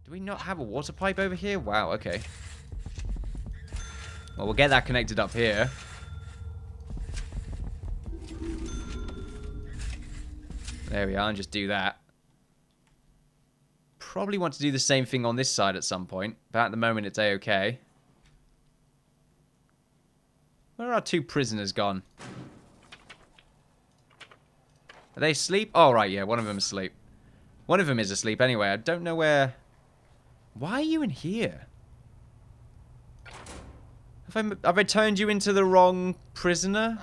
Do we not have a water pipe over here? Wow, okay. Well, we'll get that connected up here. There we are, and just do that. Probably want to do the same thing on this side at some point, but at the moment it's A-okay. Where are our 2 prisoners gone? Are they asleep? Oh, right, yeah, one of them is asleep. One of them is asleep anyway. I don't know where... Why are you in here? Have I turned you into the wrong prisoner?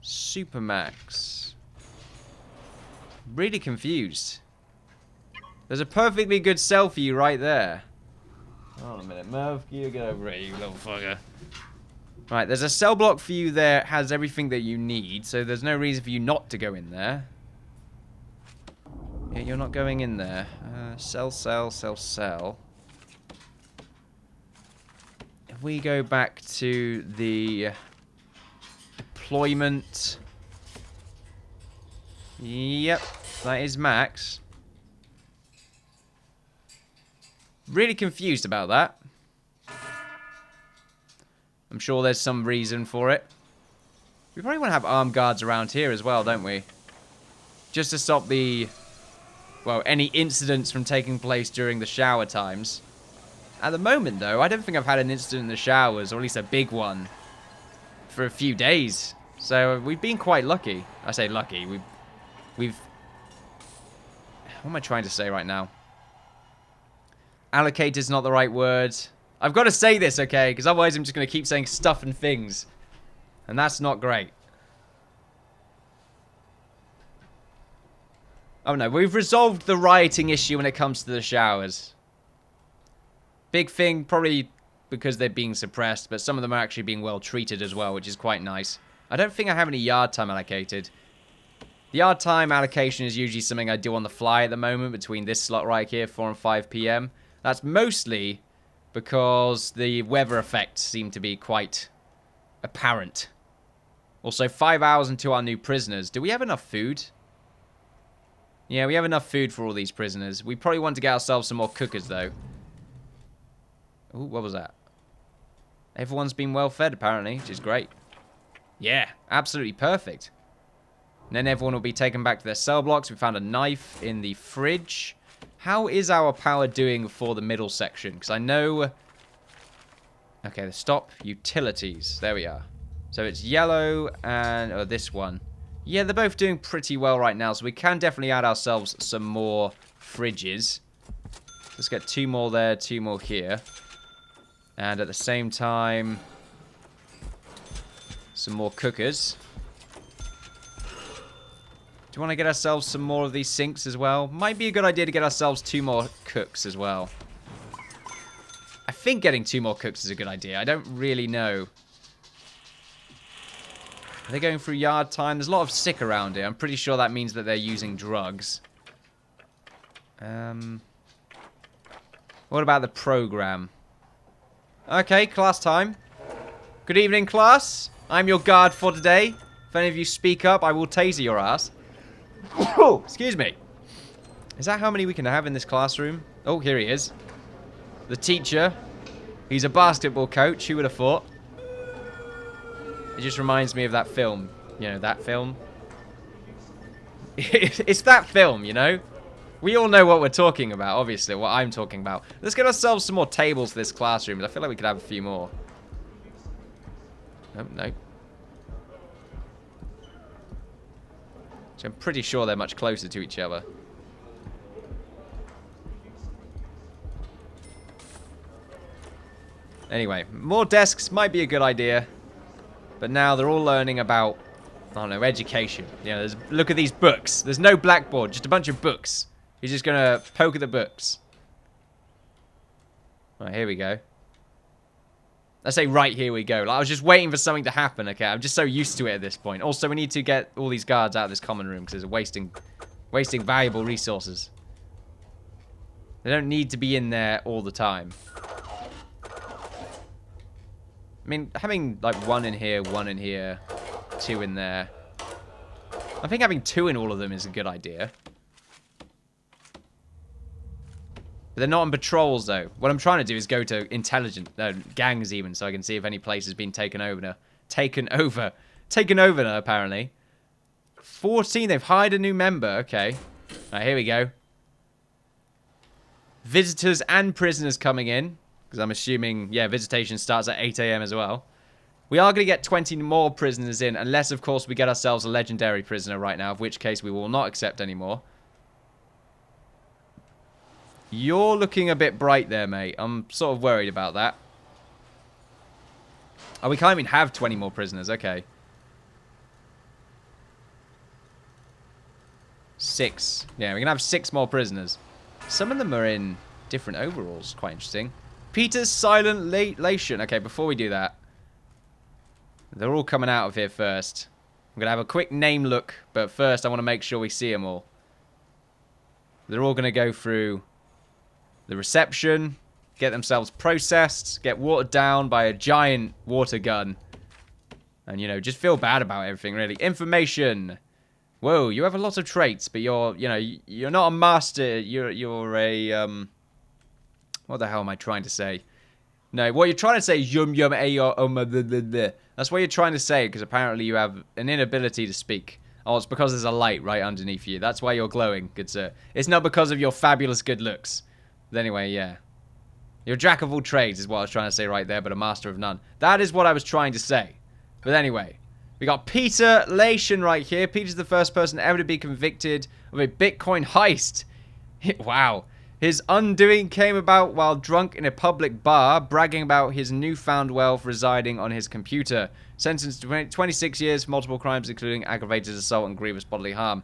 Supermax. Really confused. There's a perfectly good cell for you right there. Hold on a minute, Merv, you get over here, you little fucker. Right, there's a cell block for you there. It has everything that you need, so there's no reason for you not to go in there. Yeah, you're not going in there. Cell. If we go back to the deployment... Yep, that is Max. Really confused about that. I'm sure there's some reason for it. We probably want to have armed guards around here as well, don't we? Just to stop the... Well, any incidents from taking place during the shower times. At the moment, though, I don't think I've had an incident in the showers, or at least a big one, for a few days. So we've been quite lucky. I say lucky. We've... What am I trying to say right now? Allocated's not the right word. I've got to say this, okay? Because otherwise I'm just going to keep saying stuff and things. And that's not great. Oh no, we've resolved the rioting issue when it comes to the showers. Big thing, probably because they're being suppressed, but some of them are actually being well treated as well, which is quite nice. I don't think I have any yard time allocated. The yard time allocation is usually something I do on the fly at the moment between this slot right here, 4 and 5 p.m. That's mostly because the weather effects seem to be quite apparent. Also, 5 hours until our new prisoners. Do we have enough food? Yeah, we have enough food for all these prisoners. We probably want to get ourselves some more cookers, though. Ooh, what was that? Everyone's been well fed, apparently, which is great. Yeah, absolutely perfect. And then everyone will be taken back to their cell blocks. We found a knife in the fridge. How is our power doing for the middle section? Because I know... Okay, stop utilities. There we are. So it's yellow and this one. Yeah, they're both doing pretty well right now, so we can definitely add ourselves some more fridges. Let's get 2 more there, 2 more here. And at the same time, some more cookers. Do you want to get ourselves some more of these sinks as well? Might be a good idea to get ourselves 2 more cooks as well. I think getting 2 more cooks is a good idea. I don't really know. Are they going through yard time? There's a lot of sick around here. I'm pretty sure that means that they're using drugs. What about the program? Okay, class time. Good evening, class. I'm your guard for today. If any of you speak up, I will taser your ass. Oh, excuse me. Is that how many we can have in this classroom? Oh, here he is. The teacher. He's a basketball coach. Who would have thought? It just reminds me of that film. You know, that film. It's that film, you know? We all know what we're talking about, obviously, what I'm talking about. Let's get ourselves some more tables for this classroom. I feel like we could have a few more. Oh, no. So I'm pretty sure they're much closer to each other. Anyway, more desks might be a good idea. But now they're all learning about, I don't know, education. You know, look at these books. There's no blackboard, just a bunch of books. He's just going to poke at the books. Right, here we go. I say right, here we go. Like, I was just waiting for something to happen, okay? I'm just so used to it at this point. Also, we need to get all these guards out of this common room because it's wasting valuable resources. They don't need to be in there all the time. I mean, having like 1 in here, 1 in here, 2 in there. I think having 2 in all of them is a good idea. But they're not on patrols, though. What I'm trying to do is go to intelligent gangs, even, so I can see if any place has been taken over. Taken over now, apparently. 14, they've hired a new member. Okay. All right, here we go. Visitors and prisoners coming in. Because I'm assuming, yeah, visitation starts at 8 a.m. as well. We are going to get 20 more prisoners in, unless, of course, we get ourselves a legendary prisoner right now, in which case we will not accept anymore. You're looking a bit bright there, mate. I'm sort of worried about that. Oh, we can't even have 20 more prisoners. Okay. 6. Yeah, we can have 6 more prisoners. Some of them are in different overalls. Quite interesting. Peter's silent lation. Okay, before we do that, they're all coming out of here first. I'm going to have a quick name look, but first I want to make sure we see them all. They're all going to go through the reception, get themselves processed, get watered down by a giant water gun. And, you know, just feel bad about everything, really. Information. Whoa, you have a lot of traits, but you're not a master. You're a, what the hell am I trying to say? No, what you're trying to say is yum yum ayo. That's what you're trying to say, because apparently you have an inability to speak. Oh, it's because there's a light right underneath you. That's why you're glowing, good sir. It's not because of your fabulous good looks. But anyway, yeah. You're a jack of all trades is what I was trying to say right there, but a master of none. That is what I was trying to say. But anyway, we got Peter Lation right here. Peter's the first person ever to be convicted of a Bitcoin heist. Wow. His undoing came about while drunk in a public bar, bragging about his newfound wealth residing on his computer. Sentenced to 26 years for multiple crimes, including aggravated assault and grievous bodily harm.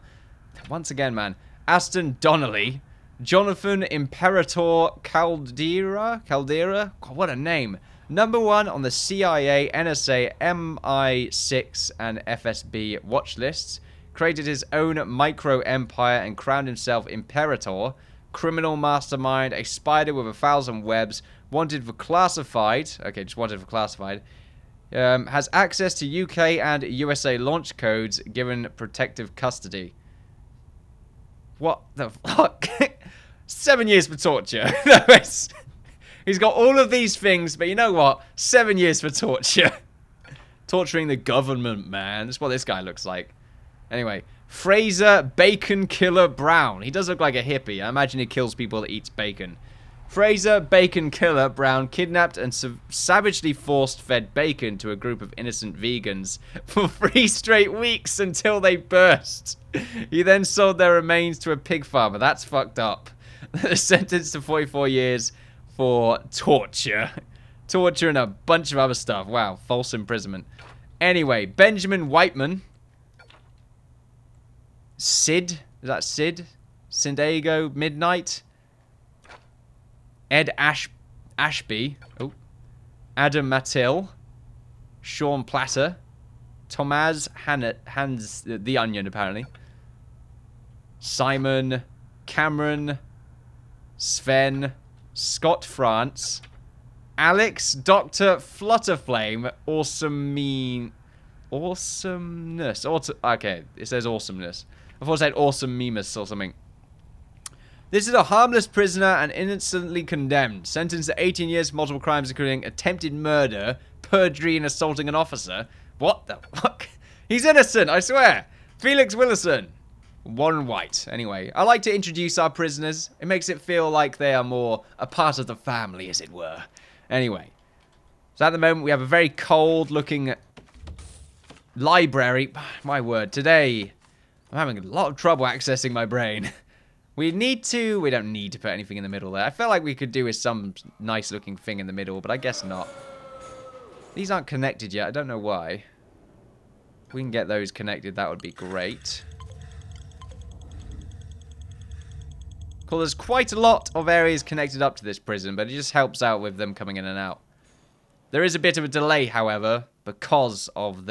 Once again, man. Aston Donnelly. Jonathan Imperator Caldera? God, what a name. Number 1 on the CIA, NSA, MI6, and FSB watch lists. Created his own micro-empire and crowned himself Imperator. Criminal mastermind, a spider with 1,000 webs, wanted for classified. Okay, just wanted for classified. Has access to UK and USA launch codes, given protective custody. What the fuck? 7 years for torture. He's got all of these things, but you know what? 7 years for torture. Torturing the government, man. That's what this guy looks like. Anyway. Fraser Bacon Killer Brown. He does look like a hippie. I imagine he kills people that eats bacon. Fraser Bacon Killer Brown kidnapped and savagely force-fed bacon to a group of innocent vegans for 3 straight weeks until they burst. He then sold their remains to a pig farmer. That's fucked up. Sentenced to 44 years for torture. Torture and a bunch of other stuff. Wow, false imprisonment. Anyway, Benjamin Whiteman. Sid? Is that Sid? Sindago Midnight? Ed Ashby. Oh. Adam Mattil. Sean Platter. Tomaz Hans the Onion, apparently. Simon. Cameron. Sven. Scott France. Alex. Dr. Flutterflame. Awesomeness. Okay, it says awesomeness. I thought it said awesome memus or something. This is a harmless prisoner and innocently condemned. Sentenced to 18 years for multiple crimes, including attempted murder, perjury, and assaulting an officer. What the fuck? He's innocent, I swear. Felix Willison. Warren White. Anyway, I like to introduce our prisoners. It makes it feel like they are more a part of the family, as it were. Anyway. So at the moment, we have a very cold-looking library. My word, today I'm having a lot of trouble accessing my brain. We don't need to put anything in the middle there. I felt like we could do with some nice looking thing in the middle, but I guess not. These aren't connected yet, I don't know why. If we can get those connected, that would be great. Cool, there's quite a lot of areas connected up to this prison, but it just helps out with them coming in and out. There is a bit of a delay, however, because of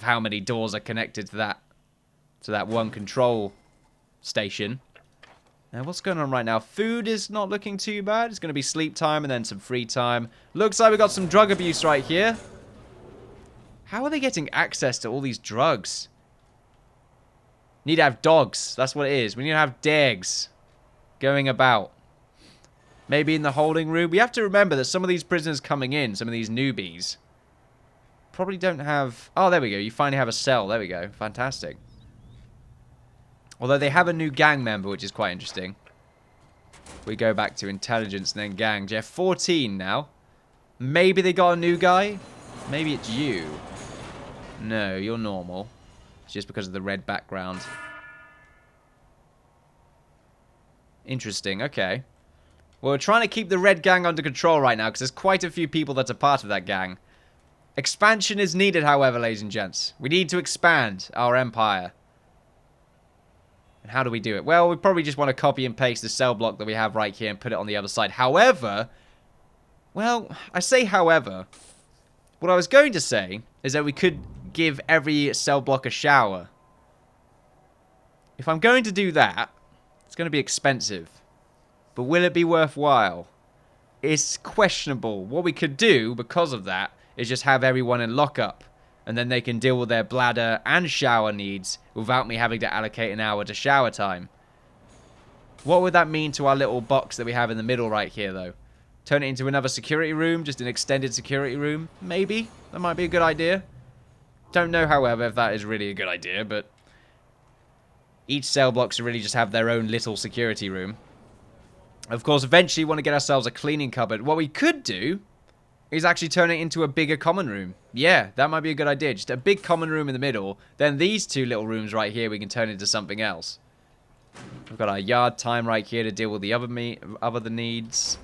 how many doors are connected to that one control station. Now, what's going on right now? Food is not looking too bad. It's going to be sleep time and then some free time. Looks like we got some drug abuse right here. How are they getting access to all these drugs? Need to have dogs. That's what it is. We need to have dogs going about. Maybe in the holding room. We have to remember that some of these prisoners coming in, some of these newbies, probably don't have... Oh, there we go. You finally have a cell. There we go. Fantastic. Although they have a new gang member, which is quite interesting. We go back to intelligence and then gangs. Yeah, 14 now. Maybe they got a new guy. Maybe it's you. No, you're normal. It's just because of the red background. Interesting. Okay. Well, we're trying to keep the red gang under control right now because there's quite a few people that are part of that gang. Expansion is needed, however, ladies and gents. We need to expand our empire. And how do we do it? Well, we probably just want to copy and paste the cell block that we have right here and put it on the other side. However, well, I say however. What I was going to say is that we could give every cell block a shower. If I'm going to do that, it's going to be expensive. But will it be worthwhile? It's questionable. What we could do, because of that, is just have everyone in lockup. And then they can deal with their bladder and shower needs without me having to allocate an hour to shower time. What would that mean to our little box that we have in the middle right here, though? Turn it into another security room? Just an extended security room? Maybe. That might be a good idea. Don't know, however, if that is really a good idea, but... Each cell block should really just have their own little security room. Of course, eventually we want to get ourselves a cleaning cupboard. What we could do is actually turn it into a bigger common room. Yeah, that might be a good idea. Just a big common room in the middle. Then these two little rooms right here we can turn into something else. We've got our yard time right here to deal with the other needs.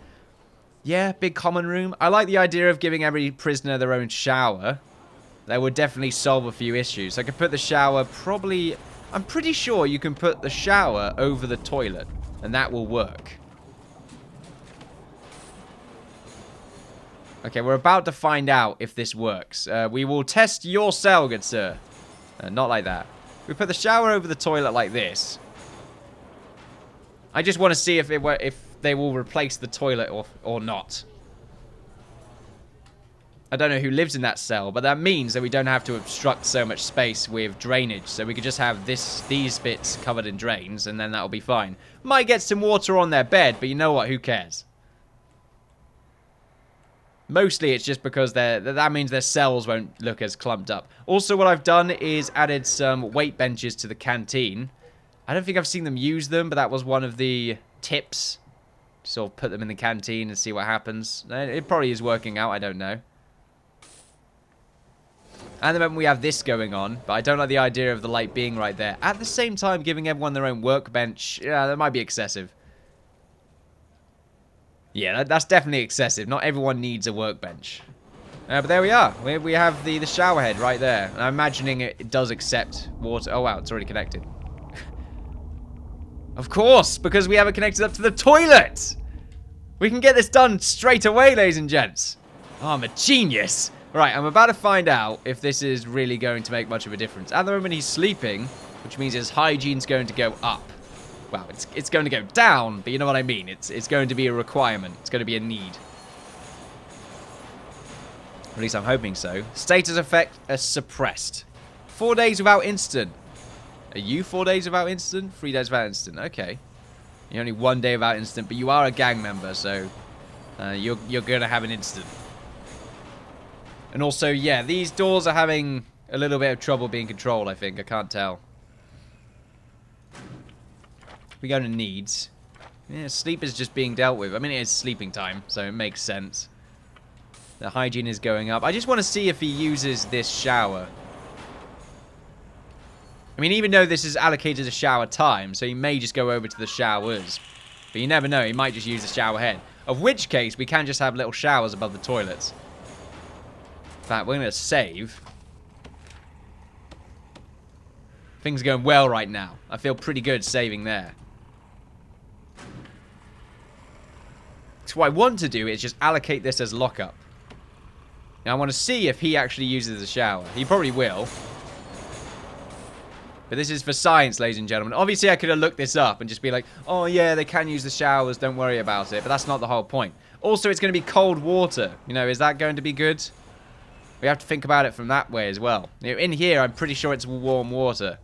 Yeah, big common room. I like the idea of giving every prisoner their own shower. That would definitely solve a few issues. I could put the shower probably... I'm pretty sure you can put the shower over the toilet. And that will work. Okay, we're about to find out if this works. We will test your cell, good sir. Not like that. We put the shower over the toilet like this. I just want to see if they will replace the toilet or not. I don't know who lives in that cell, but that means that we don't have to obstruct so much space with drainage. So we could just have these bits covered in drains, and then that'll be fine. Might get some water on their bed, but you know what? Who cares? Mostly it's just because that means their cells won't look as clumped up. Also, what I've done is added some weight benches to the canteen. I don't think I've seen them use them, but that was one of the tips. Sort of put them in the canteen and see what happens. It probably is working out, I don't know. And then we have this going on, but I don't like the idea of the light being right there. At the same time, giving everyone their own workbench, yeah, that might be excessive. Yeah, that's definitely excessive. Not everyone needs a workbench. But there we are. We have the shower head right there. And I'm imagining it does accept water. Oh, wow, it's already connected. Of course, because we have it connected up to the toilet. We can get this done straight away, ladies and gents. Oh, I'm a genius. Right, I'm about to find out if this is really going to make much of a difference. At the moment, he's sleeping, which means his hygiene's going to go up. Well, it's going to go down, but you know what I mean. It's going to be a requirement. It's going to be a need. At least I'm hoping so. Status effect suppressed. 4 days without instant. Are you 4 days without instant? 3 days without instant. Okay. You're only 1 day without instant, but you are a gang member, so you're going to have an instant. And also, yeah, these doors are having a little bit of trouble being controlled, I think. I can't tell. We go to needs. Yeah, sleep is just being dealt with. I mean, it is sleeping time, so it makes sense. The hygiene is going up. I just want to see if he uses this shower. I mean, even though this is allocated to shower time, so he may just go over to the showers. But you never know. He might just use the shower head. Of which case, we can just have little showers above the toilets. In fact, we're going to save. Things are going well right now. I feel pretty good saving there. So what I want to do is just allocate this as lockup. Now I want to see if he actually uses the shower. He probably will. But this is for science, ladies and gentlemen. Obviously, I could have looked this up and just be like, oh, yeah, they can use the showers. Don't worry about it. But that's not the whole point. Also, it's going to be cold water. You know, is that going to be good? We have to think about it from that way as well. You know, in here, I'm pretty sure it's warm water.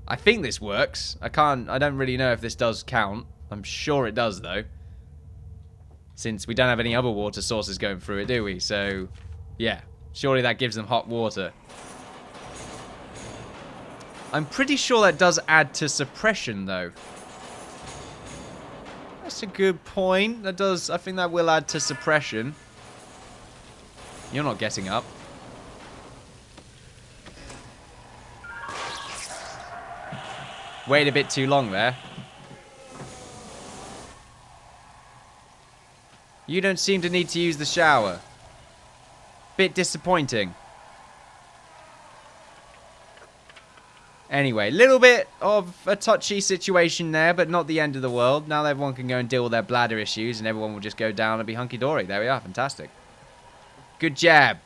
I think this works. I don't really know if this does count. I'm sure it does, though. Since we don't have any other water sources going through it, do we? So, yeah. Surely that gives them hot water. I'm pretty sure that does add to suppression, though. That's a good point. That does... I think that will add to suppression. You're not getting up. Wait a bit too long there. You don't seem to need to use the shower. Bit disappointing. Anyway, little bit of a touchy situation there, but not the end of the world. Now everyone can go and deal with their bladder issues, and everyone will just go down and be hunky-dory. There we are. Fantastic. Good jab.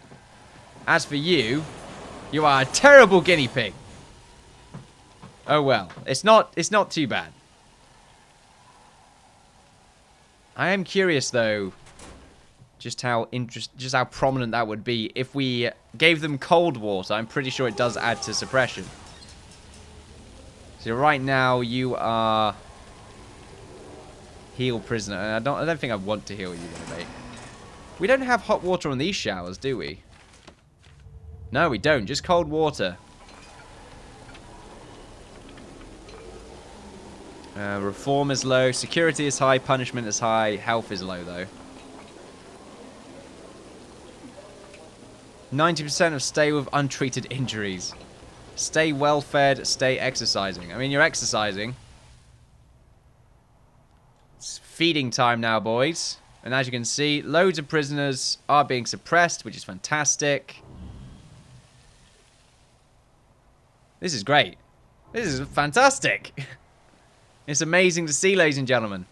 As for you, you are a terrible guinea pig. Oh well. It's not too bad. I am curious though, just how prominent that would be if we gave them cold water. I'm pretty sure it does add to suppression. So right now you are heal prisoner. I don't think I want to heal you, mate. We don't have hot water on these showers, do we? No, we don't. Just cold water. Reform is low. Security is high. Punishment is high. Health is low, though. 90% of stay with untreated injuries. Stay well fed. Stay exercising. I mean, you're exercising. It's feeding time now, boys. And as you can see, loads of prisoners are being suppressed, which is fantastic. This is great. This is fantastic. It's amazing to see, ladies and gentlemen.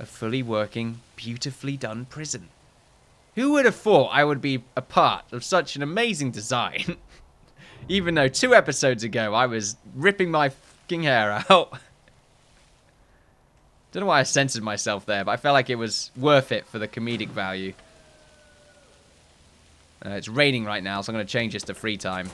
A fully working, beautifully done prison. Who would have thought I would be a part of such an amazing design? Even though 2 episodes ago I was ripping my fucking hair out. Don't know why I censored myself there, but I felt like it was worth it for the comedic value. It's raining right now, so I'm going to change this to free time.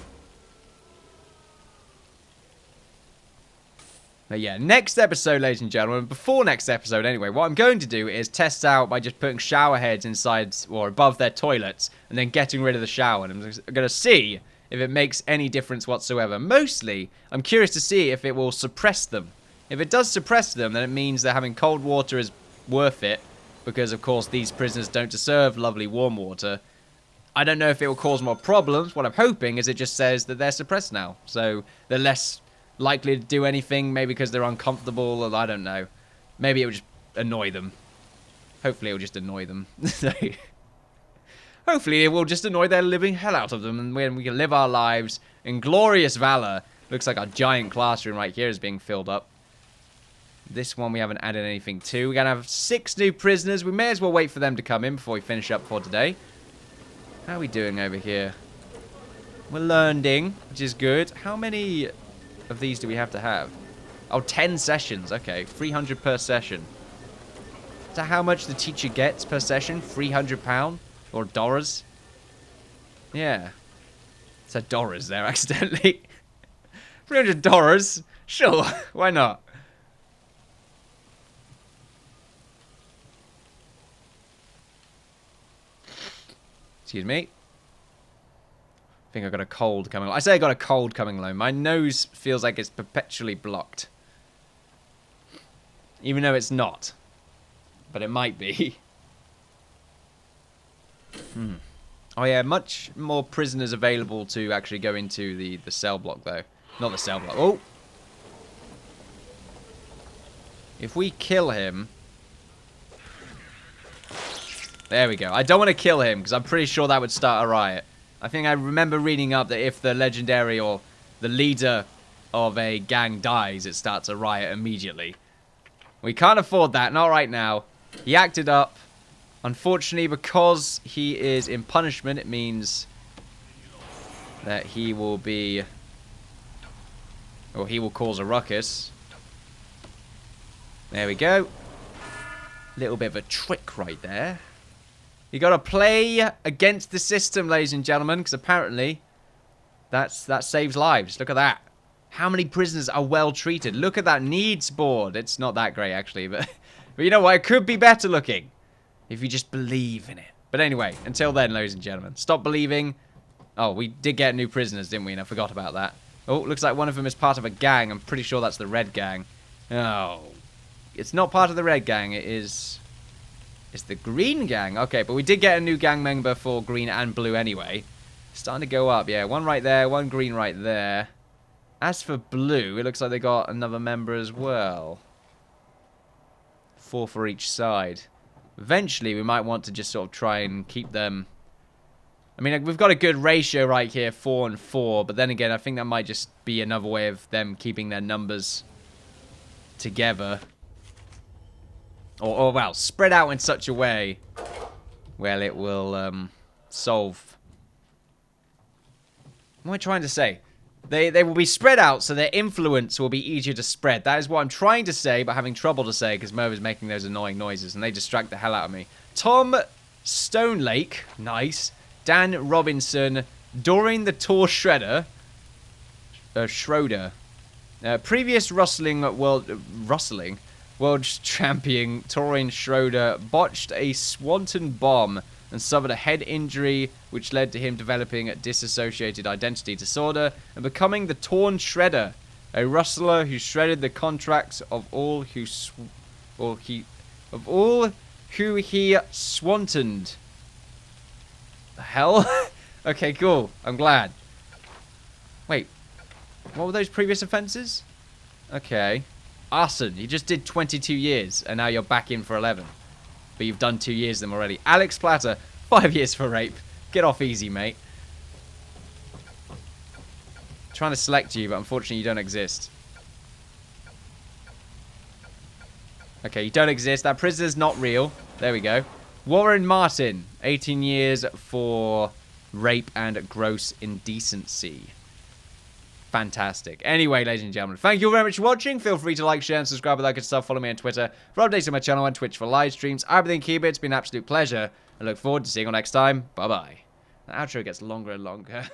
But yeah, next episode, ladies and gentlemen, before next episode anyway, what I'm going to do is test out by just putting shower heads inside or above their toilets and then getting rid of the shower. And I'm going to see if it makes any difference whatsoever. Mostly, I'm curious to see if it will suppress them. If it does suppress them, then it means that having cold water is worth it. Because, of course, these prisoners don't deserve lovely warm water. I don't know if it will cause more problems. What I'm hoping is it just says that they're suppressed now. So they're less likely to do anything, maybe because they're uncomfortable, or I don't know. Maybe it will just annoy them. Hopefully it will just annoy them. Hopefully it will just annoy their living hell out of them, and when we can live our lives in glorious valor. Looks like our giant classroom right here is being filled up. This one we haven't added anything to. We're going to have 6 new prisoners. We may as well wait for them to come in before we finish up for today. How are we doing over here? We're learning, which is good. How many of these do we have to have? Oh, 10 sessions. Okay, 300 per session. Is that how much the teacher gets per session? £300? Or dollars? Yeah. It's a dollars there accidentally. $300? Sure, why not? Excuse me. I think I got a cold coming along. I say I got a cold coming along. My nose feels like it's perpetually blocked. Even though it's not. But it might be. Oh yeah, much more prisoners available to actually go into the cell block though. Not the cell block. Oh! If we kill him... There we go. I don't want to kill him, because I'm pretty sure that would start a riot. I think I remember reading up that if the legendary or the leader of a gang dies, it starts a riot immediately. We can't afford that, not right now. He acted up. Unfortunately, because he is in punishment, it means that he will be... or he will cause a ruckus. There we go. Little bit of a trick right there. You got to play against the system, ladies and gentlemen, because apparently that saves lives. Look at that. How many prisoners are well treated? Look at that needs board. It's not that great, actually, but you know what? It could be better looking if you just believe in it. But anyway, until then, ladies and gentlemen, stop believing. Oh, we did get new prisoners, didn't we? And I forgot about that. Oh, looks like one of them is part of a gang. I'm pretty sure that's the red gang. Oh, it's not part of the red gang. It's the green gang. Okay, but we did get a new gang member for green and blue anyway. Starting to go up. Yeah, one right there, one green right there. As for blue, it looks like they got another member as well. 4 for each side. Eventually, we might want to just sort of try and keep them... I mean, we've got a good ratio right here, 4 and 4. But then again, I think that might just be another way of them keeping their numbers together. Or well, spread out in such a way where it will solve... What am I trying to say? They will be spread out, so their influence will be easier to spread. That is what I'm trying to say, but having trouble to say, because Merv is making those annoying noises, and they distract the hell out of me. Tom Stonelake, nice. Dan Robinson, Doreen the Tour Shredder, Schroeder. Previous world champion Torian Schroeder botched a Swanton bomb and suffered a head injury, which led to him developing a dissociated identity disorder and becoming the Torn Shredder, a rustler who shredded the contracts of all who he swantoned. The hell? Okay, cool. I'm glad. Wait, what were those previous offenses? Okay, arson. You just did 22 years, and now you're back in for 11. But you've done 2 years of them already. Alex Platter, 5 years for rape. Get off easy, mate. Trying to select you, but unfortunately you don't exist. Okay, you don't exist. That prisoner's not real. There we go. Warren Martin, 18 years for rape and gross indecency. Fantastic. Anyway, ladies and gentlemen, thank you very much for watching. Feel free to like, share, and subscribe with that good stuff. Follow me on Twitter for updates on my channel and Twitch for live streams. I've been Innkeeper. It's been an absolute pleasure. I look forward to seeing you next time. Bye-bye. The outro gets longer and longer.